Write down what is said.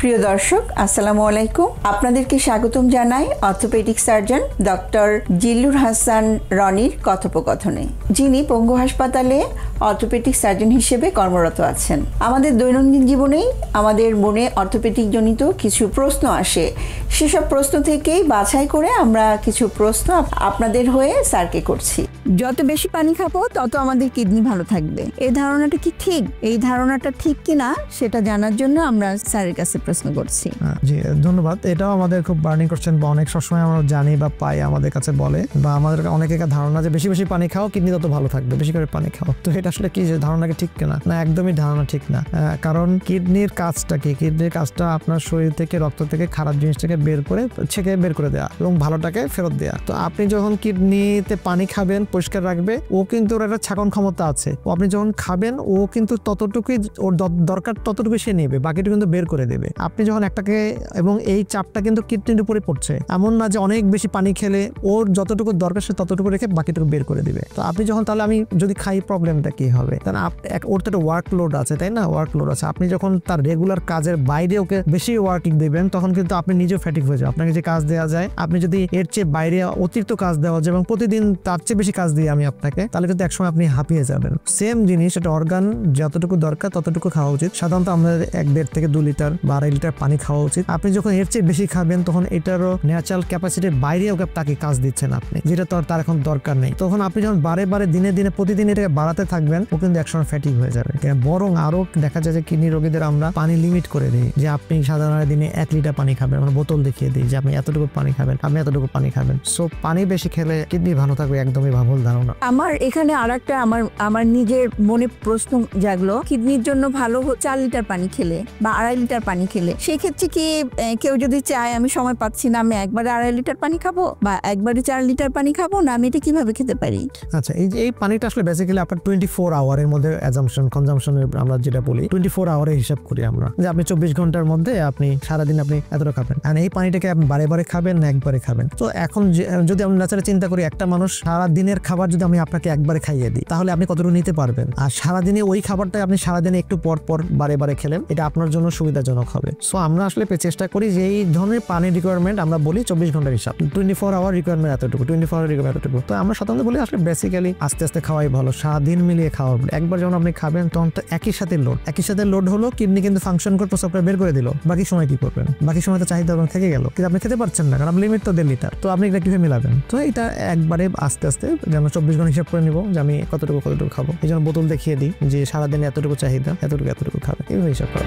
প্রিয় দর্শক আসসালামু আলাইকুম, আপনাদেরকে স্বাগতম জানাই orthopaedic surgeon doctor Zillur Hasan রনির কথোপকথনে, যিনি পঙ্গু হাসপাতালে অর্থোপেডিক সার্জন হিসেবে কর্মরত আছেন। আমাদের দৈনন্দিন জীবনেই আমাদের মনে অর্থোপেডিক জনিত কিছু প্রশ্ন আসে, সেসব প্রশ্ন থেকেই বাছাই করে আমরা কিছু প্রশ্ন আপনাদের হয়ে স্যারকে করছি। যত বেশি পানি খাবো তত আমাদের কিডনি ভালো থাকবে, এই ধারণাটা কি ঠিক? এই ধারণাটা ঠিক কিনা সেটা জানার জন্য আমরা স্যারের কাছে প্রশ্ন করছি। জি ধন্যবাদ। এটাও আমাদের খুব বার্নিং কোশ্চেন বা অনেক সবসময় আমরা জানি বা পাই, আমাদের কাছে বলে বা আমাদের অনেকের ধারণা যে বেশি বেশি পানি খাও কিডনি তত ভালো থাকবে, বেশি করে পানি খাও। তো এটা আসলে কি যে ধারণাকে ঠিক কিনা? না, একদমই ধারণা ঠিক না। কারণ কিডনির কাজটা কি? কিডনির কাজটা আপনার শরীর থেকে রক্ত থেকে খারাপ জিনিসটাকে বের করে ছেঁকে বের করে দেওয়া এবং ভালোটাকে ফেরত দেওয়া। তো আপনি যখন কিডনিতে পানি খাবেন, পরিষ্কার রাখবে, ও কিন্তু ওর একটা ছাকন ক্ষমতা আছে। আপনি যখন খাবেন ও কিন্তু ততটুকুই ওর দরকার, ততটুকু সে নেবে, বাকিটা কিন্তু বের করে দেবে। আপনি যখন একটাকে, এবং এই চাপটা কিন্তু কিডনির উপরে পড়ছে, এমন না যে অনেক বেশি পানি খেলে ওর যতটুকু দরকার সে ততটুকু রেখে বাকিটুকু বের করে দিবে। তো আপনি যখন, তাহলে আমি যদি খাই প্রবলেমটা কি হবে? কারণ ওর তো একটা ওয়ার্কলোড আছে, তাই না? ওয়ার্কলোড আছে। আপনি যখন তার রেগুলার কাজের বাইরে ওকে বেশি ওয়ার্কিং দেবেন, তখন কিন্তু আপনি নিজেও ফ্যাটিক হয়ে যাবে। আপনাকে যে কাজ দেওয়া যায়, আপনি যদি এর চেয়ে বাইরে অতিরিক্ত কাজ দেওয়া যায় এবং প্রতিদিন তার চেয়ে বেশি কাজ দিই আমি আপনাকে, তাহলে কিন্তু একসময় আপনি হাঁপিয়ে যাবেন। সেম জিনিস, এটা অর্গান যতটুকু দরকার ততটুকু খাওয়া উচিত। সাধারণত আমাদের 1.5 থেকে 2 লিটার বা 2.5 লিটার পানি খাওয়া উচিত। আপনি যখন এর চেয়ে বেশি খাবেন, তখন এটারও ন্যাচারাল ক্যাপাসিটির বাইরে ওকে তাকে কাজ দিচ্ছেন আপনি, যেটা তার এখন দরকার নেই। তখন আপনি যখন বারে বারে দিনে দিনে প্রতিদিন এটাকে বাড়াতে থাকবেন, ও কিন্তু একসময় ফ্যাটিক হয়ে যাবে। বরং আরো দেখা যায় যে কিডনি রোগীদের আমরা পানি লিমিট করে দিই, যে আপনি সাধারণত দিনে 1 লিটার পানি খাবেন, আমরা বোতল দেখিয়ে দিই যে আপনি এতটুকু পানি খাবেন, আপনি এতটুকু পানি খাবেন। সো পানি বেশি খেলে কিডনি ভালো থাকবে, একদমই ভুল ধারণা। আমার এখানে আরেকটা আমার নিজের মনে প্রশ্ন জাগলো, কিডনির জন্য ভালো 4 লিটার পানি খেলে বা 2.5 লিটার পানি খেলে, সেই ক্ষেত্রে কি কেউ যদি চায় আমি সময় পাচ্ছি না, আমি একবারে 2.5 লিটার পানি খাবো বা একবারে 4 লিটার পানি খাবো না, আমি এটা কিভাবে খেতে পারি? আচ্ছা, এই পানিটা আসলে বেসিক্যালি আপনার 24 আওয়ারের মধ্যে কনজাম্পশনের আমরা যেটা বলি 24 আওয়ারে হিসাব করি আমরা, যে আপনি 24 ঘন্টার মধ্যে আপনি সারাদিন আপনি এতটা খাবেন। আর এই পানিটাকে আপনি বারে বারে খাবেন না একবারে খাবেন? তো এখন যদি আমরা ন্যাচারালি চিন্তা করি, একটা মানুষ সারা দিনের খাবার যদি আমি আপনাকে একবারে খাইয়ে দিই, তাহলে আপনি কতটুকু নিতে পারবেন? আর সারাদিনে ওই খাবারটা আপনি সারাদিনে একটু পর পর বারে বারে খেলেন, এটা আপনার জন্য সুবিধাজনক হবে। সো আমরা আসলে চেষ্টা করি যে এই ধরনের পানির রিকোয়ারমেন্ট আমরা বলি 24 ঘন্টার হিসাব, 24 আওয়ার রিকোয়ারমেন্ট এতটুকু, 24 আওয়ার রিকোয়ারমেন্ট এতটুকু। তো আমরা সাধারণত বলি আসলে বেসিক্যালি আস্তে আস্তে খাওয়াই ভালো, সারাদিন মিলিয়ে খাওয়া। একবার যখন আপনি খাবেন তখন তো একই সাথে লোড হলো, কিডনি কিন্তু ফাংশন করে প্রস্রাবটা বের করে দিল, বাকি সময় কি করবেন? বাকি সময় তো চাহিদা থেকে গেল, কিন্তু আপনি খেতে পারছেন না, কারণ লিমিট তো 1.5 লিটার। তো আপনি এটা কিভাবে মিলাবেন? তো এটা একবারে আস্তে আস্তে যেন 24 ঘন্টা হিসাব করে নিব যে আমি কতটুকু খাবো। এই জন্য বোতল দেখিয়ে দিই যে সারাদিনে এতটুকু চাহিদা, এতটুকু খাবে, এইভাবে হিসাব করা।